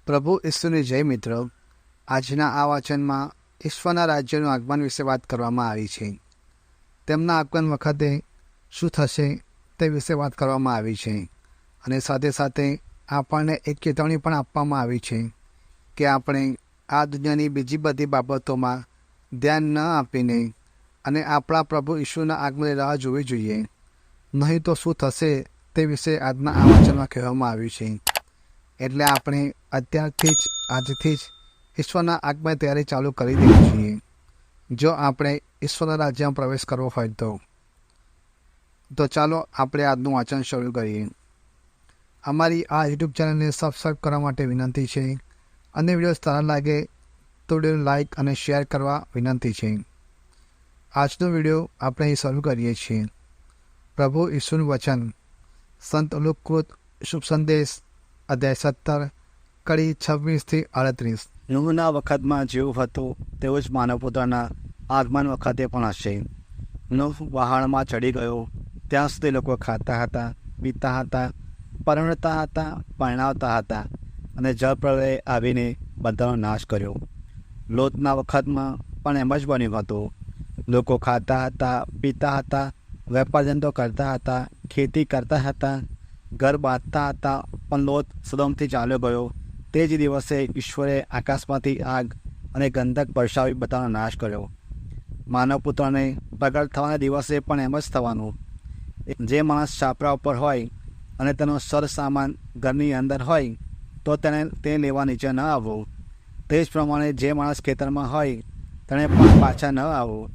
પ્રભુ ઈસુની જય મિત્રો. આજના આ વાચનમાં ઈશ્વરના રાજ્યનું આગમન વિશે વાત કરવામાં આવી છે. તેમના આગમન વખતે શું થશે તે વિશે વાત કરવામાં આવી છે. અને સાથે સાથે આપણને એક ચેતવણી પણ આપવામાં આવી છે કે આપણે આ દુનિયાની બીજી બધી બાબતોમાં ધ્યાન ન આપીને અને આપણા પ્રભુ ઈશુના આગમનની રાહ જોવી જોઈએ. નહીં તો શું થશે તે વિશે આજના આ વચનમાં કહેવામાં આવ્યું છે. એટલે આપણે અત્યારથી જ આજથી જ ઈશ્વરના આગમન તૈયારી ચાલુ કરી દેવી જોઈએ જો આપણે ઈશ્વરના રાજ્યમાં પ્રવેશ કરવો હોય તો ચાલો આપણે આજનું વાંચન શરૂ કરીએ. અમારી આ યુટ્યુબ ચેનલને સબસ્ક્રાઈબ કરવા માટે વિનંતી છે અને વિડીયો સારા લાગે તો વિડીયો લાઈક અને શેર કરવા વિનંતી છે. આજનો વિડીયો આપણે અહીં શરૂ કરીએ છીએ. પ્રભુ ઈસુનું વચન સંત લુકકૃત શુભ સંદેશ અધ્યાય 17 કડી 26-38. નૂહના વખતમાં જેવું હતું તેવું જ માનવપુત્રના આગમન વખતે પણ હશે. નૂહ વહાણમાં ચડી ગયો ત્યાં સુધી લોકો ખાતા હતા, પીતા હતા, પરણતા હતા, પરણાવતા હતા અને જળપ્રલય આવીને બધાનો નાશ કર્યો. લોતના વખતમાં પણ એમ જ બન્યું હતું. લોકો ખાતા હતા, પીતા હતા, વેપાર ધંધો કરતા હતા, ખેતી કરતા હતા, ઘર બાંધતા હતા. પણ લોત સદોમથી ચાલ્યો ગયો. તે જ દિવસે ઈશ્વરે આકાશમાંથી આગ અને ગંધક વર્ષાવી બધાનો નાશ કર્યો. માનવપુત્રને પ્રગટ થવાના દિવસે પણ એમ જ થવાનું. જે માણસ છાપરા ઉપર હોય અને તેનો સર સામાન ઘરની અંદર હોય તો તેને તે લેવા નીચે ન આવવું. તે જ પ્રમાણે જે માણસ ખેતરમાં હોય તેણે પણ પાછા ન આવવું.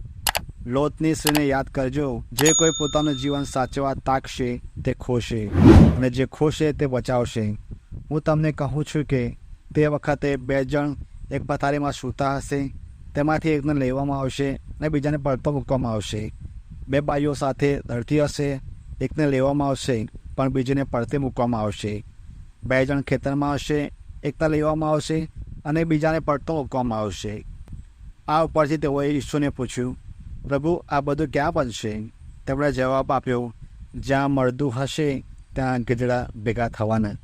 લોતની સ્ત્રીને યાદ કરજો. જે કોઈ પોતાનું જીવન સાચવવા તાકશે તે ખોશે અને જે ખોશે તે બચાવશે. હું તમને કહું છું કે તે વખતે 2 જણ એક પથારીમાં સૂતા હશે, તેમાંથી એકને લેવામાં આવશે અને બીજાને પડતો મૂકવામાં આવશે. 2 બાઈઓ સાથે લડતી હશે, એકને લેવામાં આવશે પણ બીજીને પડતે મૂકવામાં આવશે. 2 જણ ખેતરમાં હશે, એકને લેવામાં આવશે અને બીજાને પડતો મૂકવામાં આવશે. આ ઉપરથી તેઓએ ઈસુને પૂછ્યું, પ્રભુ, આ બધું ક્યાં બનશે? તેમણે જવાબ આપ્યો, જ્યાં મળદું હશે ત્યાં ગીધડા ભેગા થવાના.